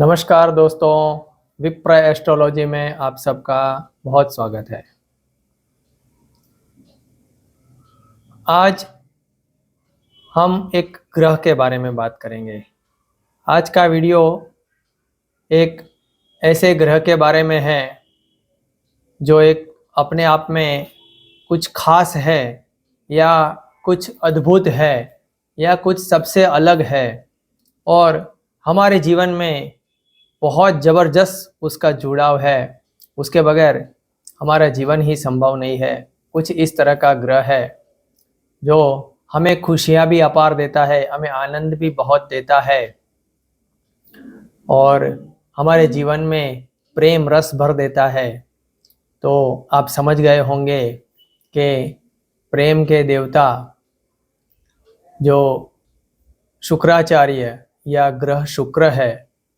नमस्कार दोस्तों, विप्र एस्ट्रोलॉजी में आप सबका बहुत स्वागत है। आज हम एक ग्रह के बारे में बात करेंगे। आज का वीडियो एक ऐसे ग्रह के बारे में है जो एक अपने आप में कुछ खास है या कुछ अद्भुत है या कुछ सबसे अलग है और हमारे जीवन में बहुत ज़बरदस्त उसका जुड़ाव है। उसके बगैर हमारा जीवन ही संभव नहीं है। कुछ इस तरह का ग्रह है जो हमें खुशियाँ भी अपार देता है, हमें आनंद भी बहुत देता है और हमारे जीवन में प्रेम रस भर देता है। तो आप समझ गए होंगे कि प्रेम के देवता जो शुक्राचार्य या ग्रह शुक्र है,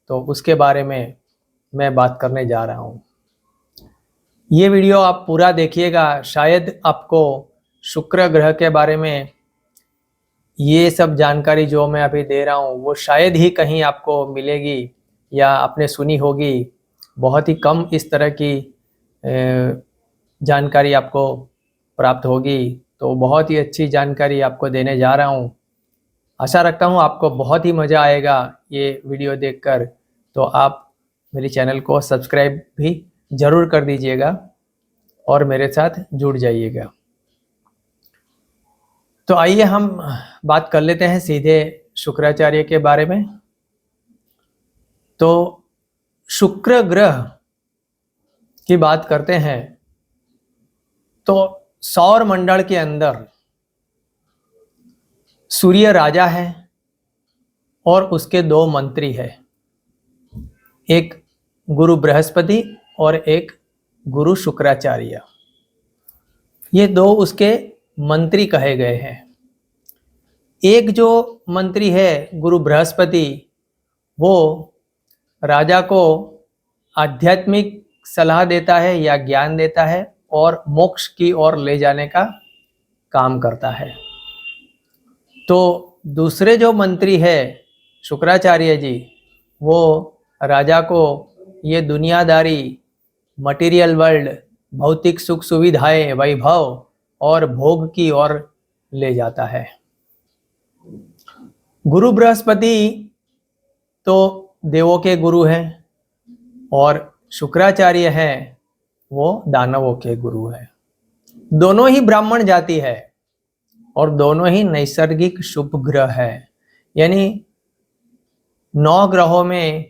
तो उसके बारे में मैं बात करने जा रहा हूँ। ये वीडियो आप पूरा देखिएगा, शायद आपको शुक्र ग्रह के बारे में ये सब जानकारी जो मैं अभी दे रहा हूँ वो शायद ही कहीं आपको मिलेगी या आपने सुनी होगी। बहुत ही कम इस तरह की जानकारी आपको प्राप्त होगी। तो बहुत ही अच्छी जानकारी आपको देने जा रहा हूँ। आशा रखता हूँ आपको बहुत ही मज़ा आएगा ये वीडियो देखकर। तो आप मेरे चैनल को सब्सक्राइब भी ज़रूर कर दीजिएगा और मेरे साथ जुड़ जाइएगा। तो आइए हम बात कर लेते हैं सीधे शुक्राचार्य के बारे में। तो शुक्र ग्रह की बात करते हैं तो सौर मंडल के अंदर सूर्य राजा है और उसके दो मंत्री हैं, एक गुरु बृहस्पति और एक गुरु शुक्राचार्य। ये दो उसके मंत्री कहे गए हैं। एक जो मंत्री है गुरु बृहस्पति, वो राजा को आध्यात्मिक सलाह देता है या ज्ञान देता है और मोक्ष की ओर ले जाने का काम करता है। तो दूसरे जो मंत्री है शुक्राचार्य जी, वो राजा को ये दुनियादारी, मटेरियल वर्ल्ड, भौतिक सुख सुविधाएं, वैभव और भोग की ओर ले जाता है। गुरु बृहस्पति तो देवों के गुरु हैं और शुक्राचार्य हैं वो दानवों के गुरु हैं। दोनों ही ब्राह्मण जाति है और दोनों ही नैसर्गिक शुभ ग्रह है। यानी 9 ग्रहों में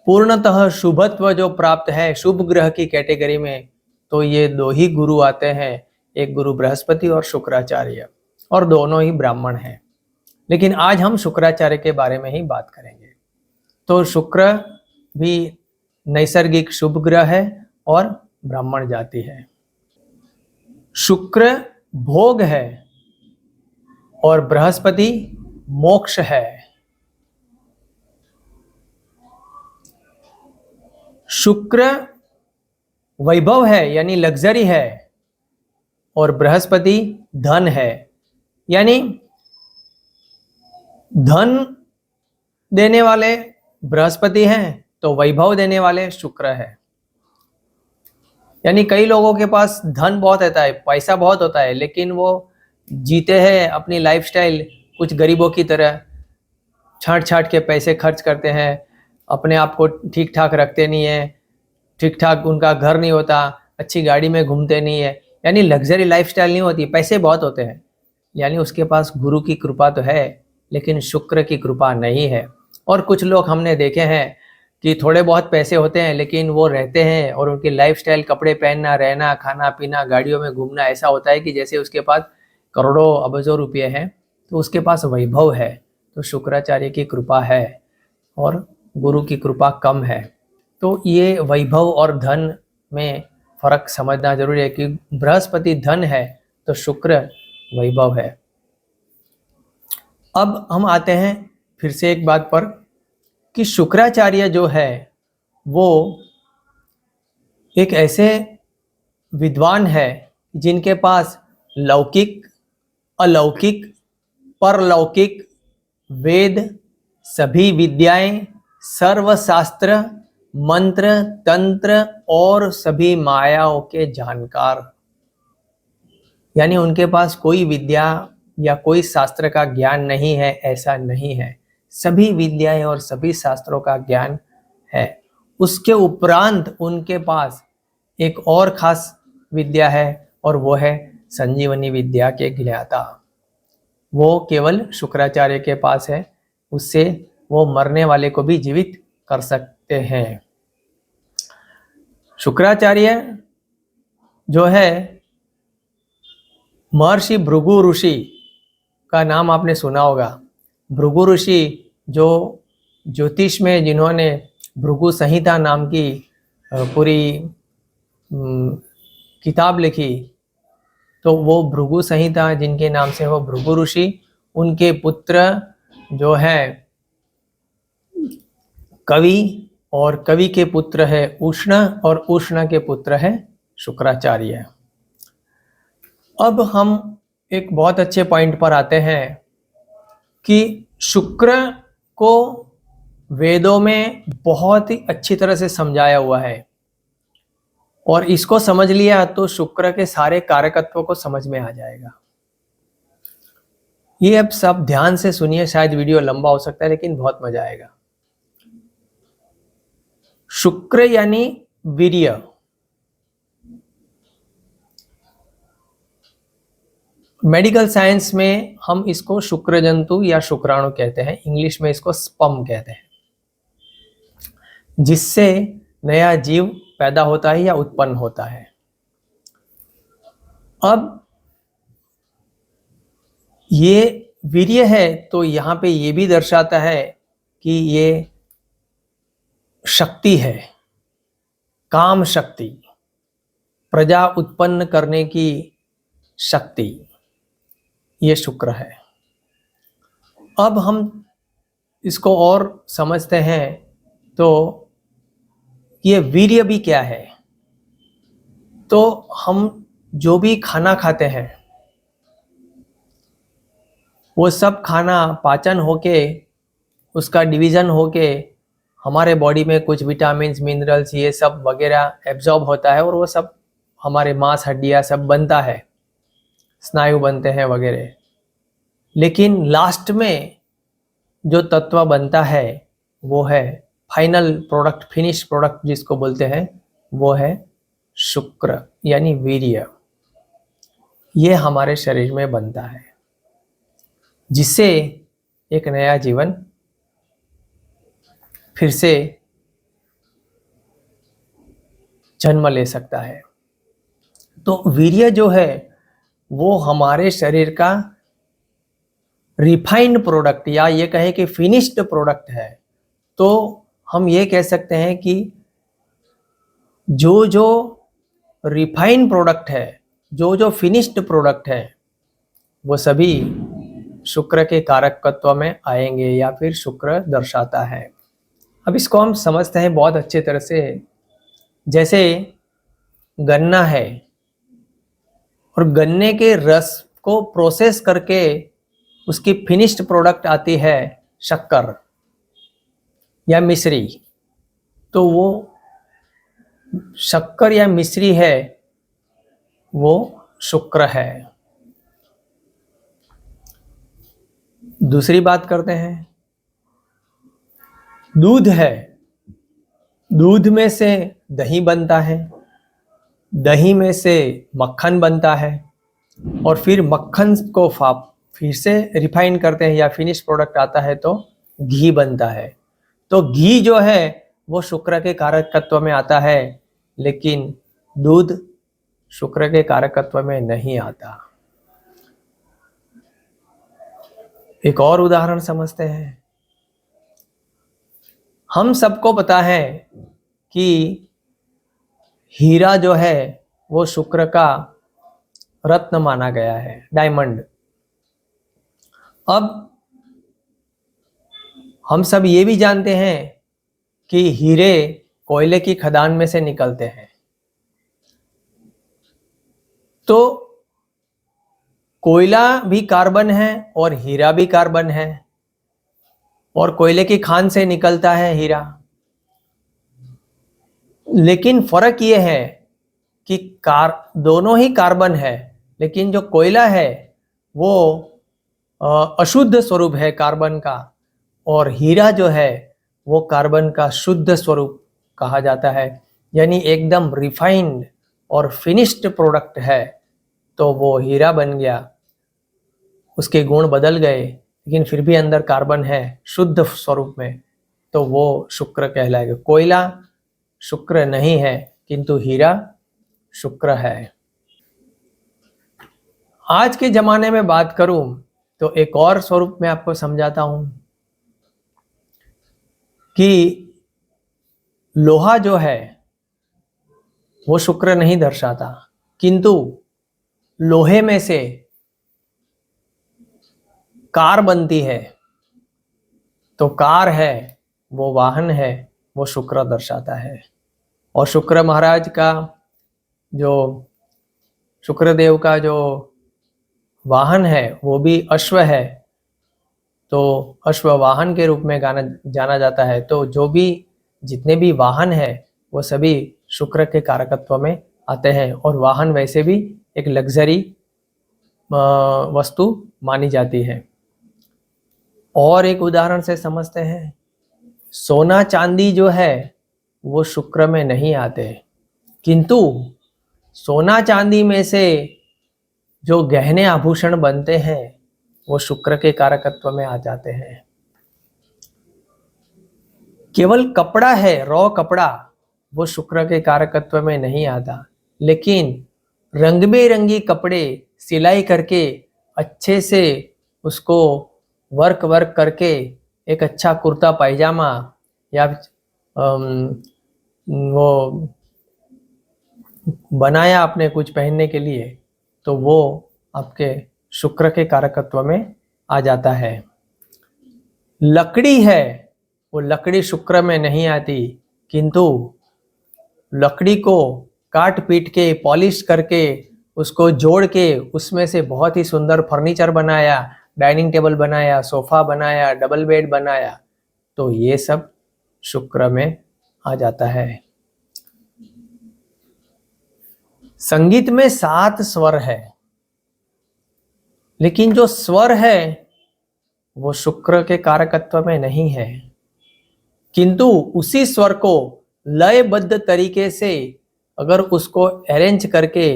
पूर्णतः शुभत्व जो प्राप्त है शुभ ग्रह की कैटेगरी में, तो ये दो ही गुरु आते हैं, एक गुरु बृहस्पति और शुक्राचार्य, और दोनों ही ब्राह्मण हैं। लेकिन आज हम शुक्राचार्य के बारे में ही बात करेंगे। तो शुक्र भी नैसर्गिक शुभ ग्रह है और ब्राह्मण जाति है। शुक्र भोग है और बृहस्पति मोक्ष है। शुक्र वैभव है यानी लग्जरी है और बृहस्पति धन है, यानी धन देने वाले बृहस्पति हैं तो वैभव देने वाले शुक्र है। यानी कई लोगों के पास धन बहुत होता है, पैसा बहुत होता है, लेकिन वो जीते हैं अपनी लाइफस्टाइल कुछ गरीबों की तरह, छांट छांट के पैसे खर्च करते हैं, अपने आप को ठीक ठाक रखते नहीं है, ठीक ठाक उनका घर नहीं होता, अच्छी गाड़ी में घूमते नहीं है, यानी लग्जरी लाइफस्टाइल नहीं होती, पैसे बहुत होते हैं। यानी उसके पास गुरु की कृपा तो है लेकिन शुक्र की कृपा नहीं है। और कुछ लोग हमने देखे हैं कि थोड़े बहुत पैसे होते हैं लेकिन वो रहते हैं और उनकी लाइफस्टाइल, कपड़े पहनना, रहना, खाना पीना, गाड़ियों में घूमना ऐसा होता है कि जैसे उसके पास करोड़ों अरबों रुपये हैं, तो उसके पास वैभव है। तो शुक्राचार्य की कृपा है और गुरु की कृपा कम है। तो ये वैभव और धन में फर्क समझना जरूरी है कि बृहस्पति धन है तो शुक्र वैभव है। अब हम आते हैं फिर से एक बात पर कि शुक्राचार्य जो है वो एक ऐसे विद्वान है जिनके पास लौकिक, अलौकिक, परलौकिक, वेद, सभी विद्याएं, सर्वशास्त्र, मंत्र, तंत्र और सभी मायाओं के जानकार। यानी उनके पास कोई विद्या या कोई शास्त्र का ज्ञान नहीं है, ऐसा नहीं है। सभी विद्याएं और सभी शास्त्रों का ज्ञान है। उसके उपरांत उनके पास एक और खास विद्या है और वो है संजीवनी विद्या के ज्ञाता। वो केवल शुक्राचार्य के पास है। उससे वो मरने वाले को भी जीवित कर सकते हैं। शुक्राचार्य जो है, महर्षि भृगु ऋषि का नाम आपने सुना होगा। भृगु ऋषि जो ज्योतिष में जिन्होंने भृगु संहिता नाम की पूरी किताब लिखी, तो वो भृगु संहिता जिनके नाम से वो भृगु ऋषि, उनके पुत्र जो है कवि, और कवि के पुत्र है उष्ण, और उष्ण के पुत्र है शुक्राचार्य। अब हम एक बहुत अच्छे पॉइंट पर आते हैं कि शुक्र को वेदों में बहुत ही अच्छी तरह से समझाया हुआ है, और इसको समझ लिया तो शुक्र के सारे कारकत्वों को समझ में आ जाएगा। ये अब सब ध्यान से सुनिए, शायद वीडियो लंबा हो सकता है लेकिन बहुत मजा आएगा। शुक्र यानी वीर्य। मेडिकल साइंस में हम इसको शुक्र जंतु या शुक्राणु कहते हैं, इंग्लिश में इसको स्पर्म कहते हैं, जिससे नया जीव पैदा होता है या उत्पन्न होता है। अब ये वीर्य है तो यहां पे ये भी दर्शाता है कि ये शक्ति है, काम शक्ति, प्रजा उत्पन्न करने की शक्ति, ये शुक्र है। अब हम इसको और समझते हैं तो ये वीर्य भी क्या है। तो हम जो भी खाना खाते हैं वो सब खाना पाचन होके, उसका डिवीज़न होके हमारे बॉडी में कुछ विटामिन्स, मिनरल्स, ये सब वगैरह एब्जॉर्ब होता है, और वो सब हमारे मांस, हड्डियाँ सब बनता है, स्नायु बनते हैं वगैरह। लेकिन लास्ट में जो तत्व बनता है वो है फाइनल प्रोडक्ट, फिनिश प्रोडक्ट जिसको बोलते हैं, वो है शुक्र यानी वीर्य। ये हमारे शरीर में बनता है, जिससे एक नया जीवन फिर से जन्म ले सकता है। तो वीर्य जो है वो हमारे शरीर का रिफाइंड प्रोडक्ट, या ये कहें कि फिनिश्ड प्रोडक्ट है। तो हम ये कह सकते हैं कि जो जो रिफाइंड प्रोडक्ट है, जो जो फिनिश्ड प्रोडक्ट है, वो सभी शुक्र के कारकत्व में आएंगे या फिर शुक्र दर्शाता है। अब इसको हम समझते हैं बहुत अच्छे तरह से। जैसे गन्ना है, और गन्ने के रस को प्रोसेस करके उसकी फिनिश्ड प्रोडक्ट आती है शक्कर या मिश्री। तो वो शक्कर या मिश्री है, वो शुक्र है। दूसरी बात करते हैं, दूध है, दूध में से दही बनता है, दही में से मक्खन बनता है, और फिर मक्खन को फिर से रिफाइन करते हैं या फिनिश प्रोडक्ट आता है तो घी बनता है। तो घी जो है वो शुक्र के कारकत्व में आता है, लेकिन दूध शुक्र के कारकत्व में नहीं आता। एक और उदाहरण समझते हैं। हम सबको पता है कि हीरा जो है वो शुक्र का रत्न माना गया है, डायमंड। अब हम सब ये भी जानते हैं कि हीरे कोयले की खदान में से निकलते हैं। तो कोयला भी कार्बन है और हीरा भी कार्बन है, और कोयले की खान से निकलता है हीरा। लेकिन फर्क ये है कि दोनों ही कार्बन है, लेकिन जो कोयला है वो अशुद्ध स्वरूप है कार्बन का, और हीरा जो है वो कार्बन का शुद्ध स्वरूप कहा जाता है, यानी एकदम रिफाइंड और फिनिश्ड प्रोडक्ट है। तो वो हीरा बन गया, उसके गुण बदल गए, लेकिन फिर भी अंदर कार्बन है शुद्ध स्वरूप में, तो वो शुक्र कहलाएगा। कोयला शुक्र नहीं है, किंतु हीरा शुक्र है। आज के जमाने में बात करूं तो एक और स्वरूप में आपको समझाता हूं कि लोहा जो है वो शुक्र नहीं दर्शाता, किंतु लोहे में से कार बनती है, तो कार है वो वाहन है, वो शुक्र दर्शाता है। और शुक्र महाराज का जो शुक्रदेव का जो वाहन है वो भी अश्व है, तो अश्व वाहन के रूप में जाना जाता है। तो जो भी जितने भी वाहन है वो सभी शुक्र के कारकत्व में आते हैं, और वाहन वैसे भी एक लग्जरी वस्तु मानी जाती है। और एक उदाहरण से समझते हैं, सोना चांदी जो है वो शुक्र में नहीं आते, किंतु सोना चांदी में से जो गहने आभूषण बनते हैं वो शुक्र के कारकत्व में आ जाते हैं। केवल कपड़ा है, रॉ कपड़ा, वो शुक्र के कारकत्व में नहीं आता, लेकिन रंग बेरंगी कपड़े सिलाई करके अच्छे से उसको वर्क करके एक अच्छा कुर्ता पायजामा या वो बनाया आपने कुछ पहनने के लिए, तो वो आपके शुक्र के कारकत्व में आ जाता है। लकड़ी है, वो लकड़ी शुक्र में नहीं आती, किंतु लकड़ी को काट पीट के पॉलिश करके उसको जोड़ के उसमें से बहुत ही सुंदर फर्नीचर बनाया, डाइनिंग टेबल बनाया, सोफा बनाया, डबल बेड बनाया, तो ये सब शुक्र में आ जाता है। संगीत में 7 स्वर है, लेकिन जो स्वर है वो शुक्र के कारकत्व में नहीं है, किंतु उसी स्वर को लयबद्ध तरीके से अगर उसको अरेंज करके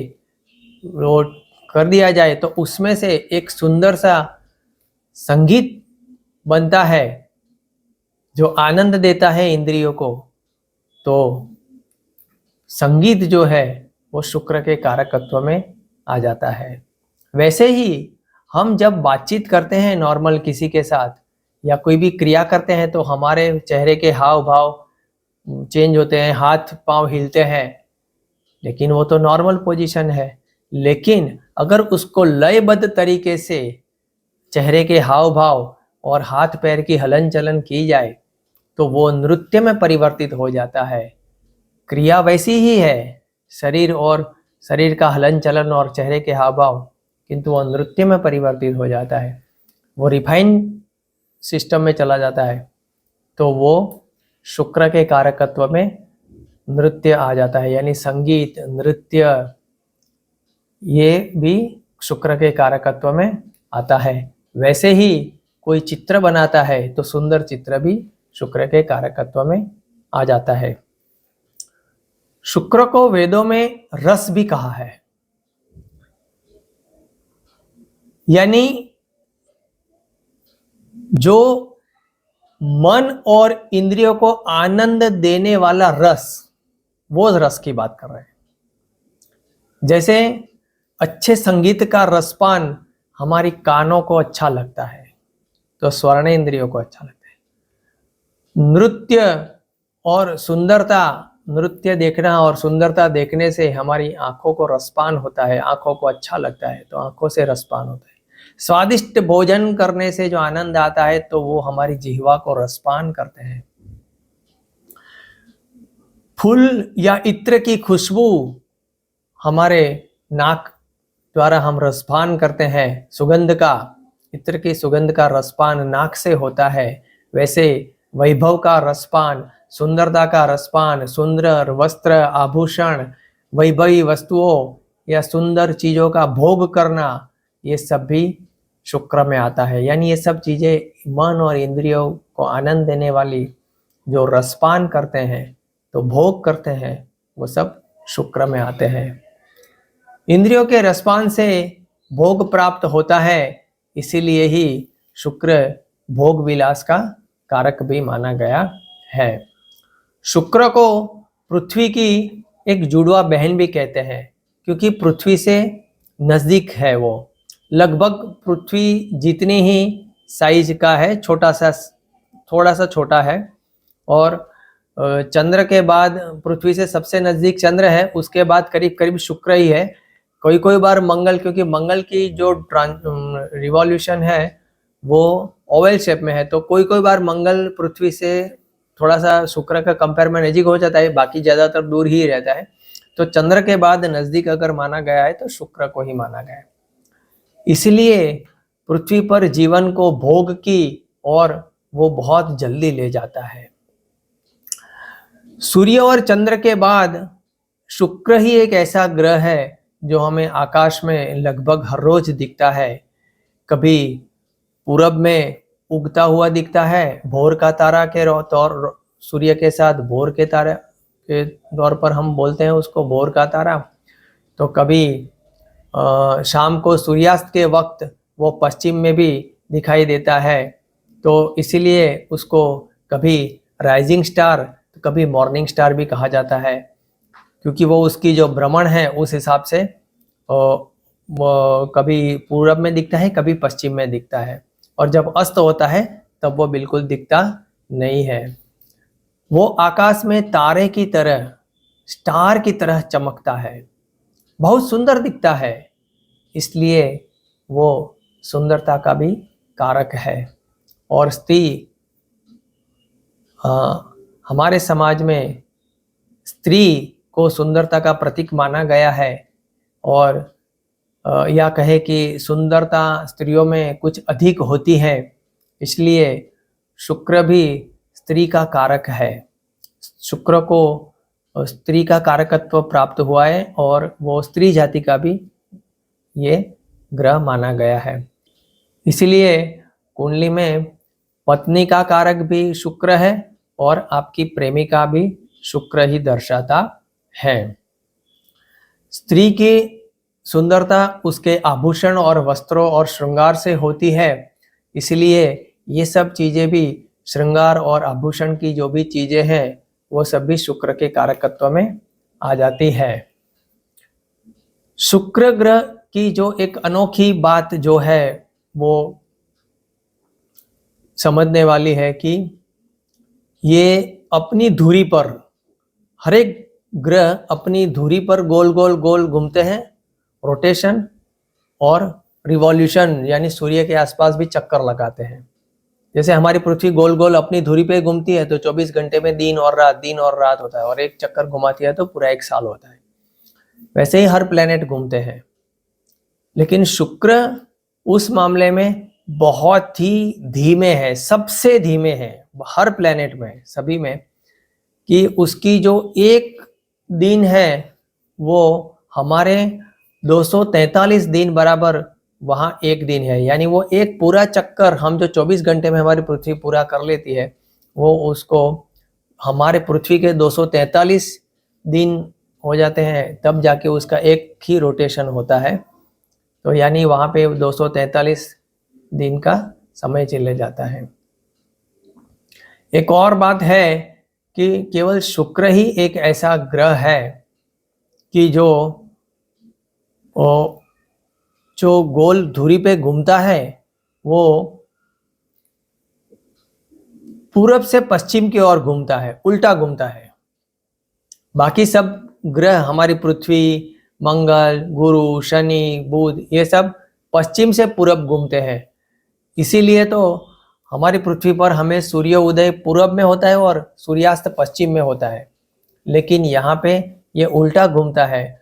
वो कर दिया जाए तो उसमें से एक सुंदर सा संगीत बनता है जो आनंद देता है इंद्रियों को। तो संगीत जो है वो शुक्र के कारकत्व में आ जाता है। वैसे ही हम जब बातचीत करते हैं नॉर्मल किसी के साथ या कोई भी क्रिया करते हैं तो हमारे चेहरे के हाव भाव चेंज होते हैं, हाथ पांव हिलते हैं, लेकिन वो तो नॉर्मल पोजीशन है। लेकिन अगर उसको लयबद्ध तरीके से चेहरे के हाव भाव और हाथ पैर की हलन चलन की जाए तो वो नृत्य में परिवर्तित हो जाता है। क्रिया वैसी ही है, शरीर का हलन चलन और चेहरे के हाव भाव, किंतु वो नृत्य में परिवर्तित हो जाता है, वो रिफाइन सिस्टम में चला जाता है। तो वो शुक्र के कारकत्व में नृत्य आ जाता है, यानी संगीत नृत्य ये भी शुक्र के कारकत्व में आता है। वैसे ही कोई चित्र बनाता है तो सुंदर चित्र भी शुक्र के कारकत्व में आ जाता है। शुक्र को वेदों में रस भी कहा है, यानी जो मन और इंद्रियों को आनंद देने वाला रस, वो रस की बात कर रहे हैं। जैसे अच्छे संगीत का रसपान हमारी कानों को अच्छा लगता है तो स्वर्ण इंद्रियों को अच्छा लगता है। नृत्य और सुंदरता, नृत्य देखना और सुंदरता देखने से हमारी आंखों को रसपान होता है, आंखों को अच्छा लगता है तो आंखों से रसपान होता है। स्वादिष्ट भोजन करने से जो आनंद आता है तो वो हमारी जिह्वा को रसपान करते हैं। फूल या इत्र की खुशबू हमारे नाक द्वारा हम रसपान करते हैं, सुगंध का, इत्र की सुगंध का रसपान नाक से होता है वैसे वैभव का रसपान, सुंदरता का रसपान, सुंदर वस्त्र, आभूषण, वैभवी वस्तुओं या सुंदर चीजों का भोग करना, ये सब भी शुक्र में आता है। यानी ये सब चीजें मन और इंद्रियों को आनंद देने वाली जो रसपान करते हैं, तो भोग करते हैं, वो सब शुक्र में आते हैं। इंद्रियों के रसपान से भोग प्राप्त होता है, इसीलिए ही शुक्र भोग विलास का कारक भी माना गया है। शुक्र को पृथ्वी की एक जुड़वा बहन भी कहते हैं, क्योंकि पृथ्वी से नजदीक है। वो लगभग पृथ्वी जितनी ही साइज का है, थोड़ा सा छोटा है। और चंद्र के बाद पृथ्वी से सबसे नजदीक चंद्र है, उसके बाद करीब करीब शुक्र ही है। कोई कोई बार मंगल, क्योंकि मंगल की जो रिवॉल्यूशन है वो ओवल शेप में है, तो कोई कोई बार मंगल पृथ्वी से थोड़ा सा शुक्र का कंपेयर में नजीक हो जाता है, बाकी ज्यादातर दूर ही रहता है। तो चंद्र के बाद नजदीक अगर माना गया है तो शुक्र को ही माना गया है। इसलिए पृथ्वी पर जीवन को भोग की और वो बहुत जल्दी ले जाता है। सूर्य और चंद्र के बाद शुक्र ही एक ऐसा ग्रह है जो हमें आकाश में लगभग हर रोज दिखता है। कभी पूरब में उगता हुआ दिखता है, भोर का तारा के तौर, सूर्य के साथ भोर के तारे के तौर पर हम बोलते हैं उसको भोर का तारा। तो कभी शाम को सूर्यास्त के वक्त वो पश्चिम में भी दिखाई देता है, तो इसीलिए उसको कभी राइजिंग स्टार तो कभी मॉर्निंग स्टार भी कहा जाता है, क्योंकि वो उसकी जो भ्रमण है उस हिसाब से कभी पूरब में दिखता है, कभी पश्चिम में दिखता है। और जब अस्त होता है तब वो बिल्कुल दिखता नहीं है। वो आकाश में तारे की तरह, स्टार की तरह चमकता है, बहुत सुंदर दिखता है, इसलिए वो सुंदरता का भी कारक है। और स्त्री, हमारे समाज में स्त्री को सुंदरता का प्रतीक माना गया है। और या कहे कि सुंदरता स्त्रियों में कुछ अधिक होती है, इसलिए शुक्र भी स्त्री का कारक है। शुक्र को स्त्री का कारकत्व प्राप्त हुआ है और वो स्त्री जाति का भी ये ग्रह माना गया है। इसलिए कुंडली में पत्नी का कारक भी शुक्र है और आपकी प्रेमिका भी शुक्र ही दर्शाता है। स्त्री की सुंदरता उसके आभूषण और वस्त्रों और श्रृंगार से होती है, इसलिए ये सब चीजें भी, श्रृंगार और आभूषण की जो भी चीजें हैं वो सब भी शुक्र के कारकत्व में आ जाती है। शुक्र ग्रह की जो एक अनोखी बात जो है वो समझने वाली है कि ये अपनी धुरी पर, हर एक ग्रह अपनी धुरी पर गोल गोल गोल घूमते हैं, रोटेशन और रिवॉल्यूशन, यानी सूर्य के आसपास भी चक्कर लगाते हैं। जैसे हमारी पृथ्वी गोल गोल अपनी धुरी पे घूमती है तो 24 घंटे में दिन और रात होता है, और एक चक्कर घुमाती है तो पूरा एक साल होता है। वैसे ही हर प्लेनेट घूमते हैं, लेकिन शुक्र उस मामले में बहुत ही धीमे है, सबसे धीमे है हर प्लेनेट में, सभी में, कि उसकी जो एक दिन है वो हमारे 243 दिन बराबर वहाँ एक दिन है। यानी वो एक पूरा चक्कर हम जो 24 घंटे में हमारी पृथ्वी पूरा कर लेती है, वो उसको हमारे पृथ्वी के 243 दिन हो जाते हैं, तब जाके उसका एक ही रोटेशन होता है। तो यानी वहाँ पे 243 दिन का समय चले जाता है। एक और बात है कि केवल शुक्र ही एक ऐसा ग्रह है कि जो गोल धुरी पे घूमता है वो पूरब से पश्चिम की ओर घूमता है, उल्टा घूमता है। बाकी सब ग्रह, हमारी पृथ्वी, मंगल, गुरु, शनि, बुध, ये सब पश्चिम से पूरब घूमते हैं। इसीलिए तो हमारी पृथ्वी पर हमें सूर्य उदय पूरब में होता है और सूर्यास्त पश्चिम में होता है, लेकिन यहाँ पे ये उल्टा घूमता है,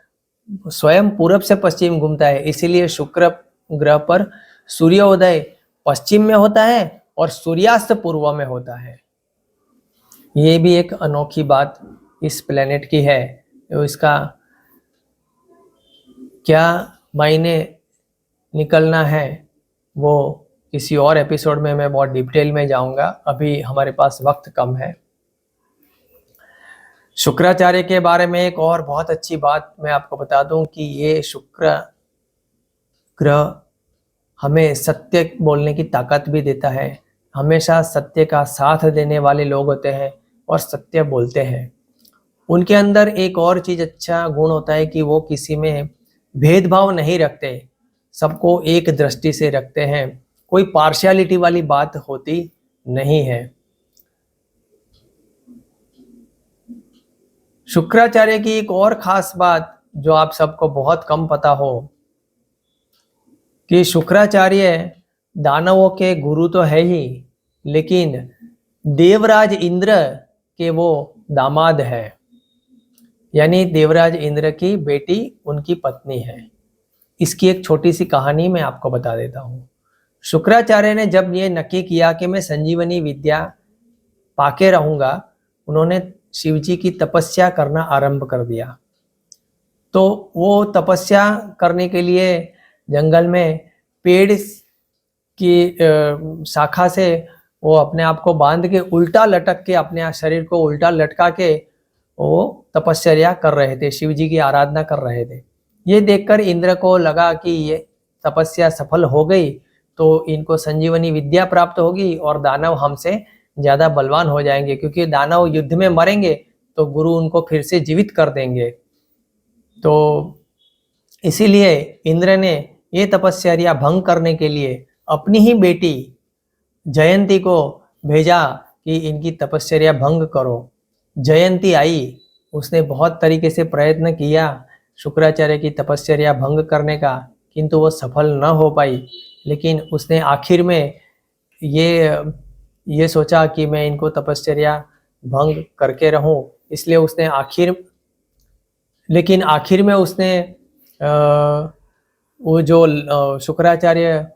स्वयं पूरब से पश्चिम घूमता है। इसीलिए शुक्र ग्रह पर सूर्योदय पश्चिम में होता है और सूर्यास्त पूर्व में होता है। ये भी एक अनोखी बात इस प्लेनेट की है। तो इसका क्या मायने निकलना है वो किसी और एपिसोड में मैं बहुत डिटेल में जाऊंगा, अभी हमारे पास वक्त कम है। शुक्राचार्य के बारे में एक और बहुत अच्छी बात मैं आपको बता दूं कि ये शुक्र ग्रह हमें सत्य बोलने की ताकत भी देता है। हमेशा सत्य का साथ देने वाले लोग होते हैं और सत्य बोलते हैं। उनके अंदर एक और चीज़ अच्छा गुण होता है कि वो किसी में भेदभाव नहीं रखते, सबको एक दृष्टि से रखते हैं, कोई पार्शियलिटी वाली बात होती नहीं है। शुक्राचार्य की एक और खास बात जो आप सबको बहुत कम पता हो कि शुक्राचार्य दानवों के गुरु तो है ही, लेकिन देवराज इंद्र के वो दामाद है, यानी देवराज इंद्र की बेटी उनकी पत्नी है। इसकी एक छोटी सी कहानी मैं आपको बता देता हूँ। शुक्राचार्य ने जब ये नक्की किया कि मैं संजीवनी विद्या पाके रहूँगा, उन्होंने शिवजी की तपस्या करना आरंभ कर दिया। तो वो तपस्या करने के लिए जंगल में पेड़ की शाखा से वो अपने आप को बांध के उल्टा लटक के, अपने शरीर को उल्टा लटका के वो तपस्या कर रहे थे, शिव जी की आराधना कर रहे थे। ये देखकर इंद्र को लगा कि ये तपस्या सफल हो गई तो इनको संजीवनी विद्या प्राप्त होगी और दानव हमसे ज़्यादा बलवान हो जाएंगे, क्योंकि दानव युद्ध में मरेंगे तो गुरु उनको फिर से जीवित कर देंगे। तो इसीलिए इंद्र ने ये तपस्या भंग करने के लिए अपनी ही बेटी जयंती को भेजा कि इनकी तपस्या भंग करो। जयंती आई, उसने बहुत तरीके से प्रयत्न किया शुक्राचार्य की तपस्या भंग करने का, किंतु वो सफल न हो पाई। लेकिन उसने आखिर में ये सोचा कि मैं इनको तपस्या भंग करके रहूं, इसलिए उसने आखिर में उसने वो जो शुक्राचार्य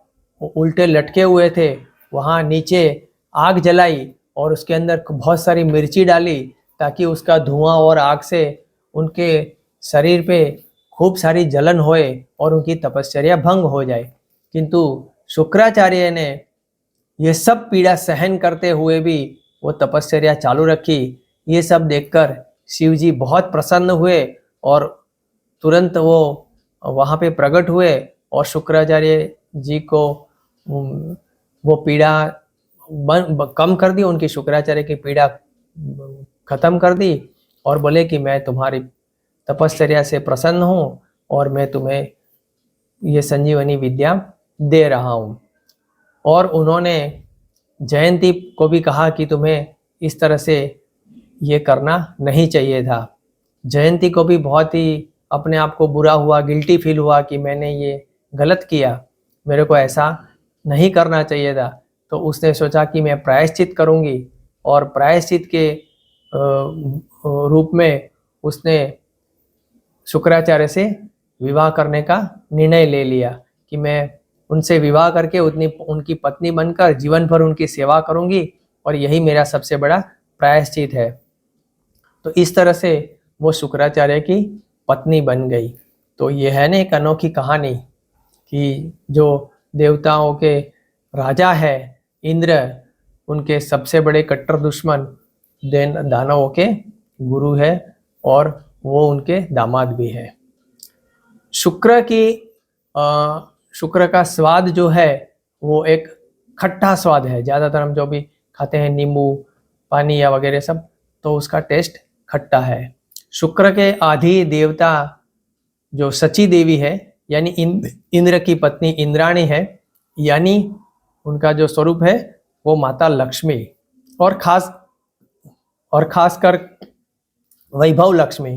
उल्टे लटके हुए थे वहाँ नीचे आग जलाई और उसके अंदर बहुत सारी मिर्ची डाली ताकि उसका धुआं और आग से उनके शरीर पे खूब सारी जलन होए और उनकी तपस्या भंग हो जाए। किंतु शुक्राचार्य ने ये सब पीड़ा सहन करते हुए भी वो तपस्या चालू रखी। ये सब देखकर शिव जी बहुत प्रसन्न हुए और तुरंत वो वहाँ पे प्रकट हुए और शुक्राचार्य जी को वो पीड़ा कम कर दी, उनकी शुक्राचार्य की पीड़ा खत्म कर दी और बोले कि मैं तुम्हारी तपस्या से प्रसन्न हूँ और मैं तुम्हें ये संजीवनी विद्या दे रहा हूँ। और उन्होंने जयंती को भी कहा कि तुम्हें इस तरह से ये करना नहीं चाहिए था। जयंती को भी बहुत ही अपने आप को बुरा हुआ, गिल्टी फील हुआ कि मैंने ये गलत किया, मेरे को ऐसा नहीं करना चाहिए था। तो उसने सोचा कि मैं प्रायश्चित करूँगी और प्रायश्चित के रूप में उसने शुक्राचार्य से विवाह करने का निर्णय ले लिया कि मैं उनसे विवाह करके उनकी पत्नी बनकर जीवन भर उनकी सेवा करूँगी और यही मेरा सबसे बड़ा प्रायश्चित है। तो इस तरह से वो शुक्राचार्य की पत्नी बन गई। तो ये है ना एक अनोखी कहानी कि जो देवताओं के राजा है इंद्र, उनके सबसे बड़े कट्टर दुश्मन दानवों के गुरु है और वो उनके दामाद भी है। शुक्र का स्वाद जो है वो एक खट्टा स्वाद है। ज़्यादातर हम जो भी खाते हैं नींबू पानी या वगैरह सब, तो उसका टेस्ट खट्टा है। शुक्र के आदि देवता जो सची देवी है, यानी इंद्र की पत्नी इंद्राणी है, यानी उनका जो स्वरूप है वो माता लक्ष्मी और खासकर वैभव लक्ष्मी,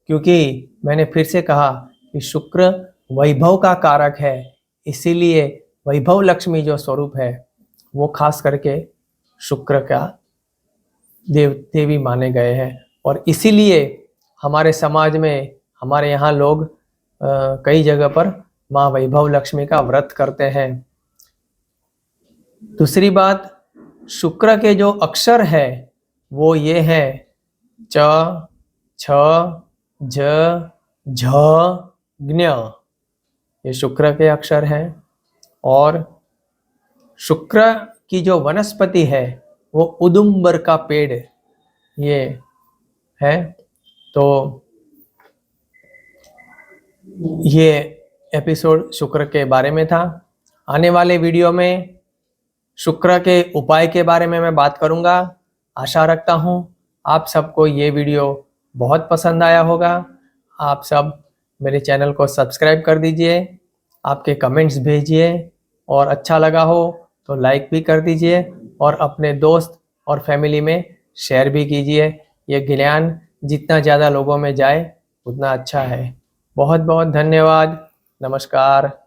क्योंकि मैंने फिर से कहा कि शुक्र वैभव का कारक है, इसीलिए वैभव लक्ष्मी जो स्वरूप है वो खास करके शुक्र का देवी माने गए हैं। और इसीलिए हमारे समाज में, हमारे यहाँ लोग कई जगह पर माँ वैभव लक्ष्मी का व्रत करते हैं। दूसरी बात, शुक्र के जो अक्षर है वो ये है च, छ, झ, झ, ज्ञ। ये शुक्र के अक्षर हैं। और शुक्र की जो वनस्पति है वो उदुम्बर का पेड़ ये है। तो ये एपिसोड शुक्र के बारे में था। आने वाले वीडियो में शुक्र के उपाय के बारे में मैं बात करूंगा। आशा रखता हूं आप सबको ये वीडियो बहुत पसंद आया होगा। आप सब मेरे चैनल को सब्सक्राइब कर दीजिए, आपके कमेंट्स भेजिए और अच्छा लगा हो तो लाइक भी कर दीजिए और अपने दोस्त और फैमिली में शेयर भी कीजिए। ये ज्ञान जितना ज़्यादा लोगों में जाए उतना अच्छा है। बहुत बहुत धन्यवाद। नमस्कार।